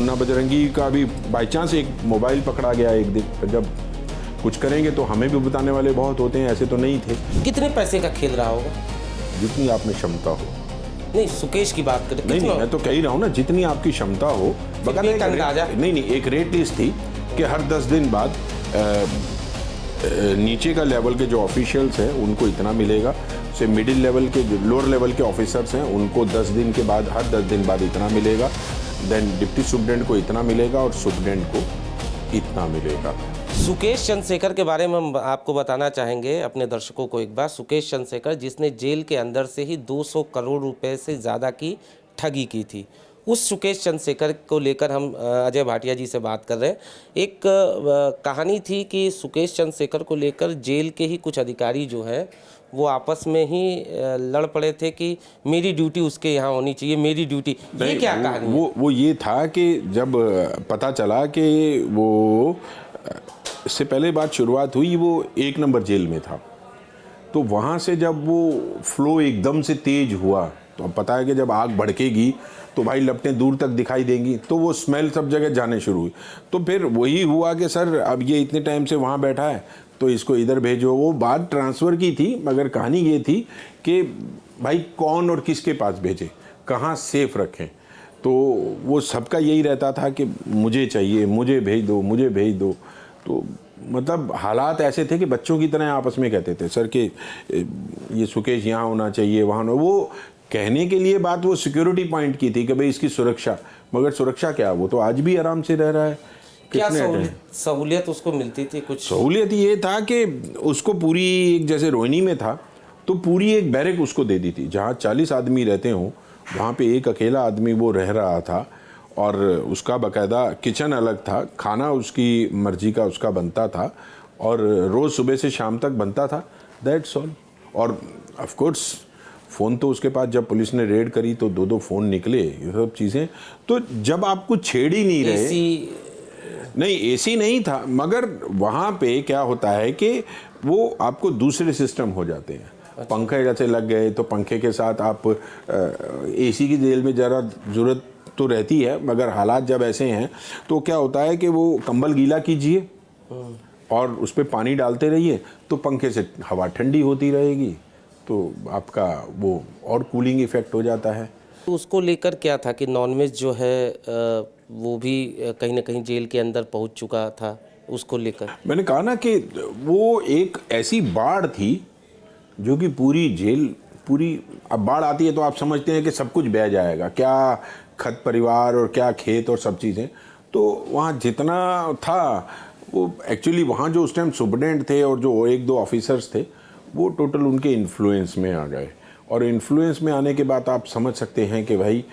मुन्ना बजरंगी का भी by chance एक मोबाइल पकड़ा गया एक दिन। जब कुछ करेंगे तो हमें भी बताने वाले बहुत होते हैं, ऐसे तो नहीं थे। कितने पैसे का खेल रहा होगा? जितनी आप में क्षमता हो। नहीं, सुकेश की बात करें। नहीं, मैं तो कह ही रहा हूँ ना, जितनी आपकी क्षमता हो। एक अंदाजा? नहीं, एक रेट लिस्ट थी कि हर 10 दिन बाद नीचे का लेवल के जो ऑफिशियल्स हैं उनको इतना मिलेगा, से मिडिल लेवल के जो लोअर लेवल के ऑफिसर्स हैं उनको 10 दिन के बाद, हर 10 दिन बाद इतना मिलेगा। देन डिप्टी सुप्रिटेंडेंट को इतना मिलेगा और सुप्रिटेंडेंट को इतना मिलेगा। सुकेश चंद्रशेखर के बारे में हम आपको बताना चाहेंगे अपने दर्शकों को एक बार। सुकेश चंद्रशेखर जिसने जेल के अंदर से ही 200 करोड़ रुपए से ज़्यादा की ठगी की थी, उस सुकेश चंद्रशेखर को लेकर हम अजय भाटिया जी से बात कर रहे हैं। एक कहानी थी कि सुकेश चंद्रशेखर को लेकर जेल के ही कुछ अधिकारी जो हैं वो आपस में ही लड़ पड़े थे कि मेरी ड्यूटी उसके यहाँ होनी चाहिए, मेरी ड्यूटी। ये क्या कहानी? वो ये था कि जब पता चला कि वो, इससे पहले बात शुरुआत हुई, वो 1 नंबर जेल में था, तो वहाँ से जब वो फ्लो एकदम से तेज हुआ तो अब पता है कि जब आग भड़केगी तो भाई लपटें दूर तक दिखाई देंगी, तो वो स्मेल सब जगह जाने शुरू हुई। तो फिर वही हुआ कि सर अब ये इतने टाइम से वहाँ बैठा है तो इसको इधर भेजो। वो बात ट्रांसफ़र की थी, मगर कहानी ये थी कि भाई कौन और किसके पास भेजे, कहाँ सेफ रखें। तो वो सबका यही रहता था कि मुझे चाहिए, मुझे भेज दो, मुझे भेज दो। तो मतलब हालात ऐसे थे कि बच्चों की तरह आपस में कहते थे सर कि ये सुकेश यहाँ होना चाहिए, वहाँ होना। वो कहने के लिए बात वो सिक्योरिटी पॉइंट की थी कि भाई इसकी सुरक्षा, मगर सुरक्षा क्या, वो तो आज भी आराम से रह रहा है। क्या सहूलियत उसको मिलती थी? कुछ सहूलियत ये था कि उसको पूरी एक, जैसे रोहिणी में था तो पूरी एक बैरक उसको दे दी थी, जहाँ 40 आदमी रहते हों वहाँ पे एक अकेला आदमी वो रह रहा था, और उसका बाकायदा किचन अलग था, खाना उसकी मर्जी का उसका बनता था, और रोज़ सुबह से शाम तक बनता था। That's all. और ऑफ कोर्स फ़ोन तो उसके पास, जब पुलिस ने रेड करी तो 2-2 फ़ोन निकले, ये सब चीज़ें। तो जब आप कुछ छेड़ ही नहीं रहे, नहीं एसी नहीं था, मगर वहाँ पे क्या होता है कि वो आपको दूसरे सिस्टम हो जाते हैं। अच्छा। पंखे जैसे लग गए तो पंखे के साथ आप एसी की जेल में ज़रा ज़रूरत तो रहती है, मगर हालात जब ऐसे हैं तो क्या होता है कि वो कंबल गीला कीजिए और उस पर पानी डालते रहिए तो पंखे से हवा ठंडी होती रहेगी, तो आपका वो और कूलिंग इफ़ेक्ट हो जाता है। तो उसको लेकर क्या था कि नॉनवेज जो है वो भी कहीं ना कहीं जेल के अंदर पहुंच चुका था, उसको लेकर मैंने कहा ना कि वो एक ऐसी बाढ़ थी जो कि पूरी जेल, पूरी, अब बाढ़ आती है तो आप समझते हैं कि सब कुछ बह जाएगा, क्या खत परिवार और क्या खेत और सब चीज़ें। तो वहाँ जितना था वो एक्चुअली वहाँ जो उस टाइम सुप्रिटेंडेंट थे और जो 1-2 ऑफिसर्स थे वो टोटल उनके इन्फ्लुएंस में आ गए, और इन्फ्लुएंस में आने के बाद आप समझ सकते हैं कि भाई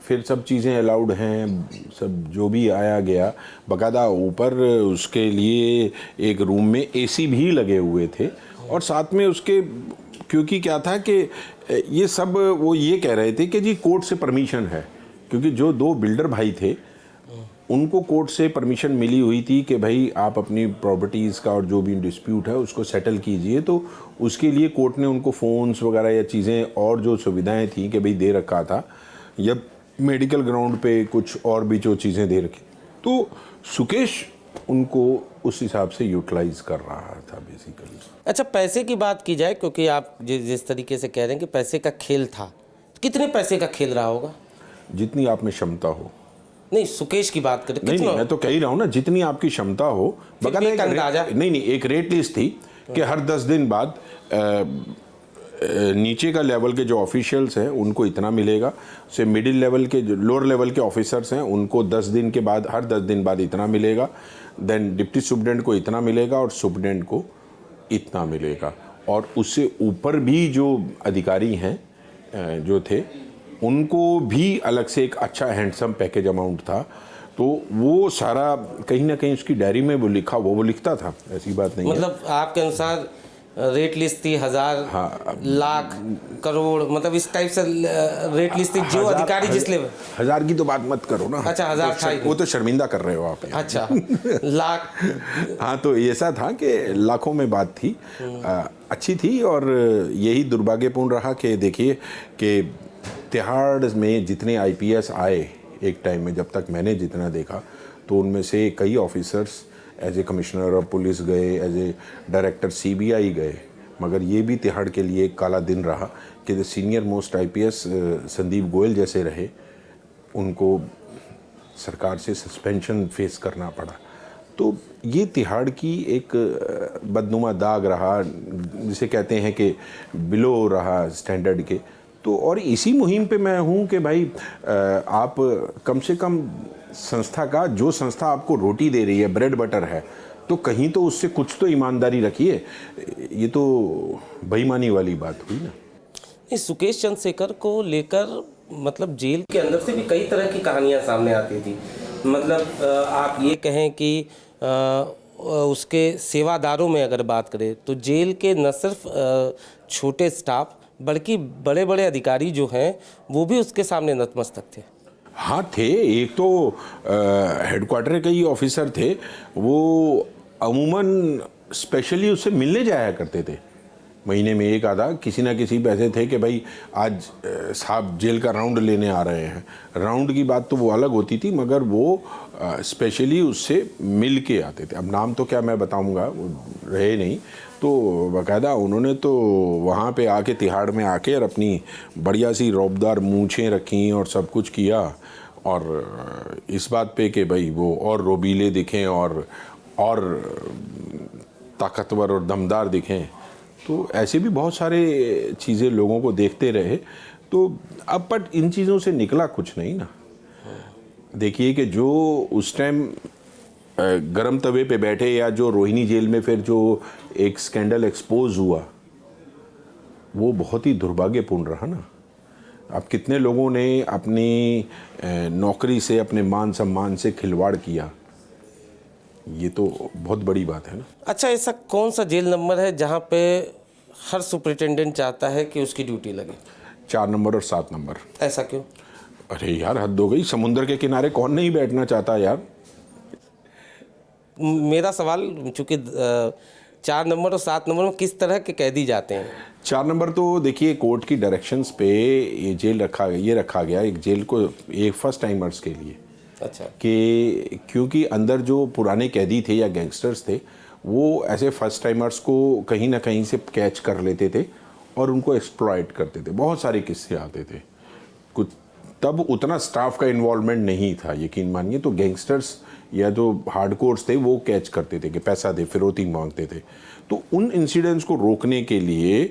फिर सब चीज़ें अलाउड हैं, सब जो भी आया गया। बाकायदा ऊपर उसके लिए एक रूम में एसी भी लगे हुए थे, और साथ में उसके, क्योंकि क्या था कि ये सब वो ये कह रहे थे कि जी कोर्ट से परमिशन है, क्योंकि जो 2 बिल्डर भाई थे उनको कोर्ट से परमिशन मिली हुई थी कि भाई आप अपनी प्रॉपर्टीज़ का और जो भी डिस्प्यूट है उसको सेटल कीजिए। तो उसके लिए कोर्ट ने उनको फ़ोन्स वगैरह या चीज़ें और जो सुविधाएं थी कि भाई दे रखा था, या मेडिकल ग्राउंड पे कुछ और भी जो चीज़ें दे रखी। तो सुकेश उनको उस हिसाब से यूटिलाइज कर रहा था बेसिकली। अच्छा, पैसे की बात की जाए, क्योंकि आप जिस तरीके से कह रहे हैं कि पैसे का खेल था, कितने पैसे का खेल रहा होगा? जितनी आप में क्षमता हो। नहीं, सुकेश की बात करें। नहीं, मैं तो कह ही रहा हूँ ना, जितनी आपकी क्षमता हो। एक अंदाजा? नहीं, एक रेट लिस्ट थी कि हर 10 दिन बाद नीचे का लेवल के जो ऑफिशियल्स हैं उनको इतना मिलेगा, से मिडिल लेवल के जो लोअर लेवल के ऑफिसर्स हैं उनको 10 दिन के बाद, हर 10 दिन बाद इतना मिलेगा। देन डिप्टी सुप्रिटेंडेंट को इतना मिलेगा और सुप्रिटेंडेंट को इतना मिलेगा, और उससे ऊपर भी जो अधिकारी हैं जो थे उनको भी अलग से एक अच्छा हैंडसम पैकेज अमाउंट था। तो वो सारा कहीं ना कहीं उसकी डायरी में वो लिखा, वो लिखता था, ऐसी बात नहीं मतलब है। आपके अनुसार रेट लिस्ट थी 1000, हाँ, लाख, करोड़, मतलब इस टाइप से रेट लिस्ट थी जो अधिकारी जिस लेवल। 1000 की तो बात मत करो ना। अच्छा, 1000 था, वो तो शर्मिंदा कर रहे हो आप। अच्छा, लाख। हाँ, तो ऐसा था कि लाखों में बात थी, अच्छी थी। और यही दुर्भाग्यपूर्ण रहा कि देखिए कि तिहाड़ में जितने IPS आए एक टाइम में, जब तक मैंने जितना देखा, तो उनमें से कई officers as a commissioner of police गए, एज ए डायरेक्टर सीबीआई गए, मगर ये भी तिहाड़ के लिए एक काला दिन रहा कि the senior most IPS Sandeep Goyal जैसे रहे, उनको सरकार से सस्पेंशन फेस करना पड़ा। तो ये तिहाड़ की एक बदनुमा दाग रहा, जिसे कहते हैं कि बिलो रहा स्टैंडर्ड के। तो और इसी मुहिम पे मैं हूँ कि भाई आप कम से कम संस्था का, जो संस्था आपको रोटी दे रही है, ब्रेड बटर है, तो कहीं तो उससे कुछ तो ईमानदारी रखिए। ये तो बेईमानी वाली बात हुई ना। इस सुकेश चंद्रशेखर को लेकर मतलब जेल के अंदर से भी कई तरह की कहानियां सामने आती थी। मतलब आप ये कहें कि उसके सेवादारों में अगर बात करें तो जेल के न सिर्फ छोटे स्टाफ बल्कि बड़े बड़े अधिकारी जो हैं वो भी उसके सामने नतमस्तक थे। हाँ थे, एक तो हेडक्वार्टर के ही ऑफिसर थे, वो अमूमन स्पेशली उससे मिलने जाया करते थे। महीने में एक आधा किसी ना किसी पैसे थे कि भाई आज साहब जेल का राउंड लेने आ रहे हैं। राउंड की बात तो वो अलग होती थी, मगर वो स्पेशली उससे मिल के आते थे। अब नाम तो क्या मैं बताऊंगा, वो रहे नहीं, तो बाकायदा उन्होंने तो वहाँ पे आके तिहाड़ में आके और अपनी बढ़िया सी रौबदार मूँछें रखी और सब कुछ किया, और इस बात पे कि भाई वो और रोबीले दिखें और ताकतवर और दमदार दिखें। तो ऐसे भी बहुत सारे चीज़ें लोगों को देखते रहे। तो अब बट इन चीज़ों से निकला कुछ नहीं ना। देखिए कि जो उस टाइम गरम तवे पे बैठे, या जो रोहिणी जेल में फिर जो एक स्कैंडल एक्सपोज हुआ, वो बहुत ही दुर्भाग्यपूर्ण रहा ना। अब कितने लोगों ने अपनी नौकरी से, अपने मान सम्मान से खिलवाड़ किया, ये तो बहुत बड़ी बात है ना। अच्छा, ऐसा कौन सा जेल नंबर है जहाँ पे हर सुपरिटेंडेंट चाहता है कि उसकी ड्यूटी लगे? 4 नंबर और 7 नंबर। ऐसा क्यों? अरे यार, हद हो गई। समुद्र के किनारे कौन नहीं बैठना चाहता यार। मेरा सवाल, चूंकि 4 नंबर और 7 नंबर में किस तरह के कैदी जाते हैं? 4 नंबर तो देखिए कोर्ट की डायरेक्शंस पे ये जेल रखा गया एक जेल को, एक फर्स्ट टाइमर्स के लिए। अच्छा। कि क्योंकि अंदर जो पुराने कैदी थे या गैंगस्टर्स थे, वो ऐसे फर्स्ट टाइमर्स को कहीं ना कहीं से कैच कर लेते थे और उनको एक्सप्लॉइट करते थे। बहुत सारे किस्से आते थे। कुछ तब उतना स्टाफ का इन्वॉल्वमेंट नहीं था, यकीन मानिए। तो गैंगस्टर्स या जो हार्डकोर्स थे वो कैच करते थे कि पैसा दे, फिरौती मांगते थे। तो उन इंसिडेंट्स को रोकने के लिए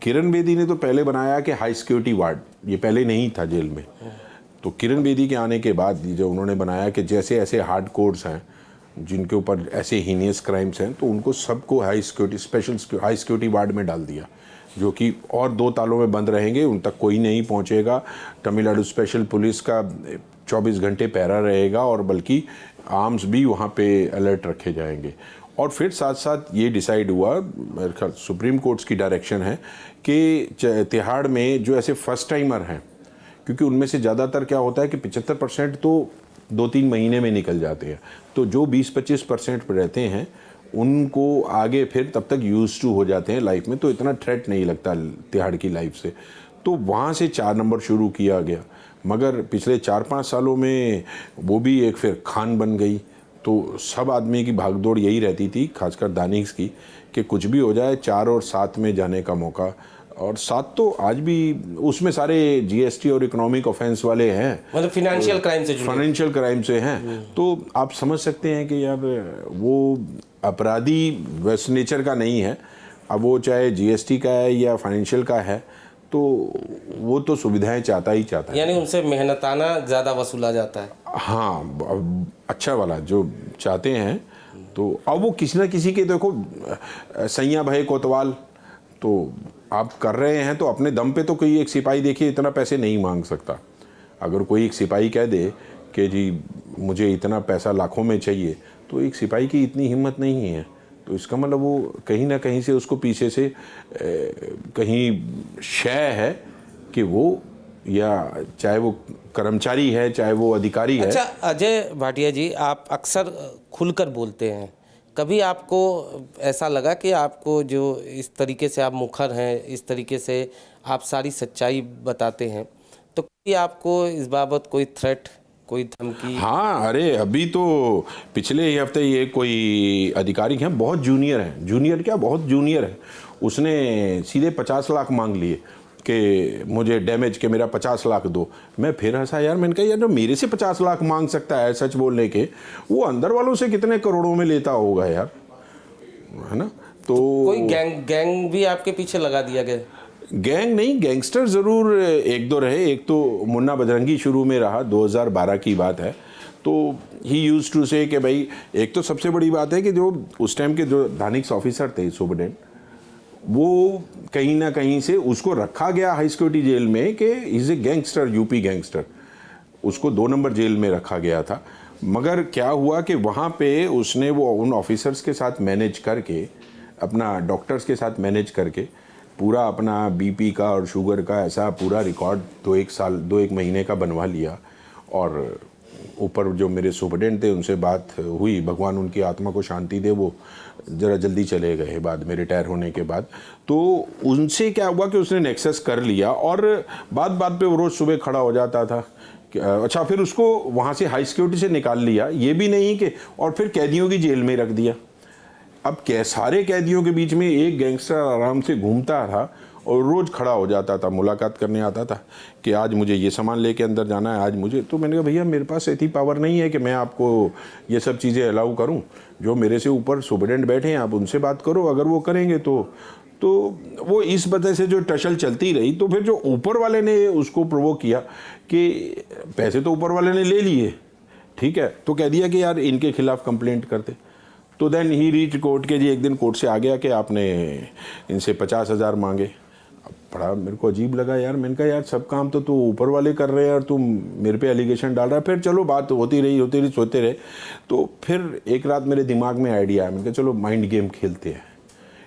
किरण बेदी ने तो पहले बनाया कि हाई सिक्योरिटी वार्ड, ये पहले नहीं था जेल में। तो किरण बेदी के आने के बाद जो उन्होंने बनाया कि जैसे ऐसे हार्ड कोर्स हैं जिनके ऊपर ऐसे हीनियस क्राइम्स हैं, तो उनको सबको high security, special high security ward में डाल दिया, जो कि और 2 तालों में बंद रहेंगे, उन तक कोई नहीं पहुंचेगा। तमिलनाडु स्पेशल पुलिस का 24 घंटे पहरा रहेगा, और बल्कि आर्म्स भी वहाँ पे अलर्ट रखे जाएंगे। और फिर साथ साथ ये डिसाइड हुआ, मेरे ख्याल सुप्रीम कोर्ट्स की डायरेक्शन है कि तिहाड़ में जो ऐसे फर्स्ट टाइमर हैं, क्योंकि उनमें से ज़्यादातर क्या होता है कि 75% तो 2-3 महीने में निकल जाते हैं, तो जो 20-25% पर रहते हैं उनको आगे फिर तब तक यूज टू हो जाते हैं लाइफ में, तो इतना थ्रेट नहीं लगता तिहाड़ की लाइफ से। तो वहाँ से 4 नंबर शुरू किया गया, मगर पिछले 4-5 सालों में वो भी एक फिर खान बन गई। तो सब आदमी की भागदौड़ यही रहती थी, खासकर दानिश की, कि कुछ भी हो जाए 4 और 7 में जाने का मौका। और 7 तो आज भी, उसमें सारे जीएसटी और इकोनॉमिक ऑफेंस वाले हैं, मतलब फाइनेंशियल क्राइम से हैं। तो आप समझ सकते हैं कि यार वो अपराधी वैसे नेचर का नहीं है। अब वो चाहे जीएसटी का है या फाइनेंशियल का है, तो वो तो सुविधाएं चाहता ही चाहता है। यानी उनसे मेहनताना ज़्यादा वसूला जाता है। हाँ, अच्छा वाला जो चाहते हैं। तो अब वो किसी ना किसी के, देखो सैया भाई कोतवाल, तो आप कर रहे हैं तो अपने दम पे, तो कोई एक सिपाही देखिए इतना पैसे नहीं मांग सकता। अगर कोई एक सिपाही कह दे कि जी मुझे इतना पैसा लाखों में चाहिए, तो एक सिपाही की इतनी हिम्मत नहीं है। तो इसका मतलब वो कहीं ना कहीं से उसको पीछे से कहीं शय है कि वो, या चाहे वो कर्मचारी है चाहे वो अधिकारी है। अच्छा अजय भाटिया जी, आप अक्सर खुलकर बोलते हैं, कभी आपको ऐसा लगा कि आपको जो इस तरीके से आप मुखर हैं, इस तरीके से आप सारी सच्चाई बताते हैं, तो कभी आपको इस बाबत कोई थ्रेट कोई धमकी? हाँ, अरे अभी तो पिछले ही हफ्ते ये कोई अधिकारी हैं, बहुत जूनियर हैं, जूनियर क्या बहुत जूनियर है, उसने सीधे 50 लाख मांग लिए कि मुझे डैमेज के मेरा 50 लाख दो। मैं फिर हंसा यार, मैंने कहा यार जो मेरे से 50 लाख मांग सकता है सच बोलने के, वो अंदर वालों से कितने करोड़ों में लेता होगा यार, है ना। तो कोई गैंग भी आपके पीछे लगा दिया गया? गैंग नहीं, गैंगस्टर ज़रूर एक दो रहे। एक तो मुन्ना बजरंगी शुरू में रहा, 2012 की बात है। तो ही यूज्ड टू से कि भाई, एक तो सबसे बड़ी बात है कि जो उस टाइम के जो धानिक्स ऑफिसर थे सुपरडेंट, वो कहीं ना कहीं से उसको रखा गया हाई सिक्योरिटी जेल में कि is a gangster, UP gangster. उसको 2 नंबर जेल में रखा गया था। मगर क्या हुआ कि वहाँ पे उसने वो उन ऑफिसर्स के साथ मैनेज करके, अपना डॉक्टर्स के साथ मैनेज करके पूरा अपना बीपी का और शुगर का ऐसा पूरा रिकॉर्ड 2-1 महीने का बनवा लिया। और ऊपर जो मेरे सुपरडेंट थे उनसे बात हुई, भगवान उनकी आत्मा को शांति दे, वो ज़रा जल्दी चले गए बाद में रिटायर होने के बाद। तो उनसे क्या हुआ कि उसने नेक्सस कर लिया और बात पे वो रोज़ सुबह खड़ा हो जाता था। अच्छा, फिर उसको वहाँ से हाई सिक्योरिटी से निकाल लिया, ये भी नहीं कि, और फिर कैदियों की जेल में रख दिया। अब सारे कैदियों के बीच में एक गैंगस्टर आराम से घूमता था और रोज़ खड़ा हो जाता था, मुलाकात करने आता था कि आज मुझे ये सामान लेके अंदर जाना है, आज मुझे। तो मैंने कहा भैया मेरे पास इतनी पावर नहीं है कि मैं आपको ये सब चीज़ें अलाउ करूं। जो मेरे से ऊपर सुपरडेंट बैठे हैं आप उनसे बात करो, अगर वो करेंगे तो वो इस वजह से जो टशल चलती रही। तो फिर जो ऊपर वाले ने उसको प्रोवोक किया कि पैसे तो ऊपर वाले ने ले लिए, ठीक है, तो कह दिया कि यार इनके खिलाफ कंप्लेंट करते। तो देन ही रीच कोर्ट के जी, एक दिन कोर्ट से आ गया कि आपने इनसे 50,000 मांगे। बड़ा मेरे को अजीब लगा यार, मैंने कहा यार सब काम तो तू ऊपर वाले कर रहे हैं और तुम मेरे पे एलिगेशन डाल रहा है। फिर चलो बात होती रही सोते रहे। तो फिर एक रात मेरे दिमाग में आइडिया आया, मैंने कहा चलो माइंड गेम खेलते हैं,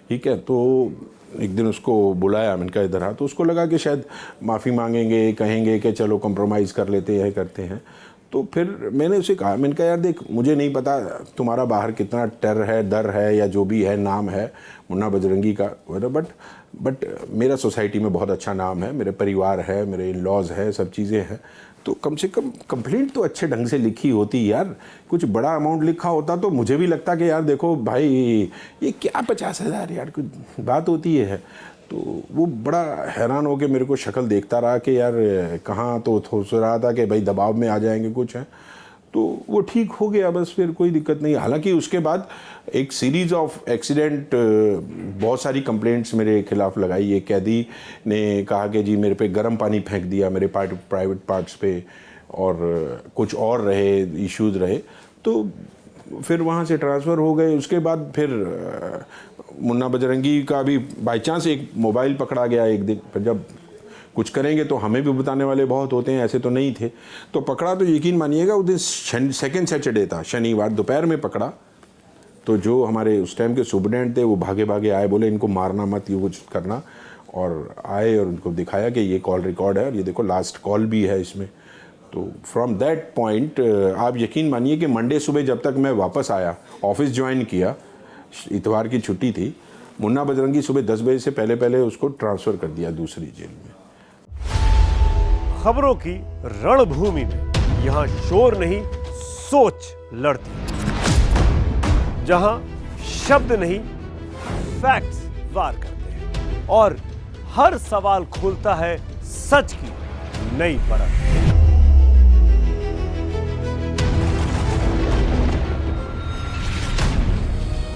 ठीक है। तो एक दिन उसको बुलाया, मैंने कहा इधर आ। तो उसको लगा कि शायद माफ़ी मांगेंगे, कहेंगे कि चलो कंप्रोमाइज़ कर लेते हैं, करते हैं। तो फिर मैंने उसे कहा, मैंने कहा यार देख, मुझे नहीं पता तुम्हारा बाहर कितना टर है, दर है, या जो भी है नाम है मुन्ना बजरंगी का, बट मेरा सोसाइटी में बहुत अच्छा नाम है, मेरे परिवार है, मेरे इन लॉज है, सब चीज़ें हैं। तो कम से कम कंप्लेंट तो अच्छे ढंग से लिखी होती यार। कुछ बड़ा अमाउंट लिखा होता तो मुझे भी लगता कि यार देखो भाई ये क्या 50,000 यार, कुछ बात होती है। तो वो बड़ा हैरान हो के मेरे को शक्ल देखता रहा कि यार कहाँ, तो सोच रहा था कि भाई दबाव में आ जाएंगे कुछ है। तो वो ठीक हो गया, बस फिर कोई दिक्कत नहीं। हालांकि उसके बाद एक सीरीज़ ऑफ एक्सीडेंट, बहुत सारी कंप्लेंट्स मेरे खिलाफ लगाई। एक कैदी ने कहा कि जी मेरे पे गर्म पानी फेंक दिया मेरे प्राइवेट पार्ट्स पे, और कुछ और रहे इश्यूज़ रहे। तो फिर वहाँ से ट्रांसफ़र हो गए। उसके बाद फिर मुन्ना बजरंगी का भी बाई चांस एक मोबाइल पकड़ा गया एक दिन। फिर जब कुछ करेंगे तो हमें भी बताने वाले बहुत होते हैं, ऐसे तो नहीं थे। तो पकड़ा तो यकीन मानिएगा उस दिन सेकेंड सैटरडे था, शनिवार दोपहर में पकड़ा। तो जो हमारे उस टाइम के सुपरडेंट थे वो भागे आए, बोले इनको मारना मत, ये कुछ करना। और आए और उनको दिखाया कि ये कॉल रिकॉर्ड है और ये देखो लास्ट कॉल भी है इसमें। तो फ्रॉम दैट पॉइंट आप यकीन मानिए कि मंडे सुबह जब तक मैं वापस आया, ऑफिस ज्वाइन किया, इतवार की छुट्टी थी, मुन्ना बजरंगी सुबह 10 बजे से पहले उसको ट्रांसफ़र कर दिया दूसरी जेल में। खबरों की रणभूमि में यहां शोर नहीं सोच लड़ती है, जहां शब्द नहीं फैक्ट्स वार करते हैं और हर सवाल खोलता है सच की नई परत।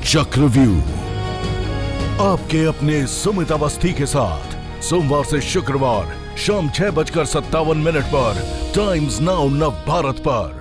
चक्रव्यूह आपके अपने सुमित अवस्थी के साथ सोमवार से शुक्रवार शाम 6:57 पर टाइम्स नाउ नव भारत पर।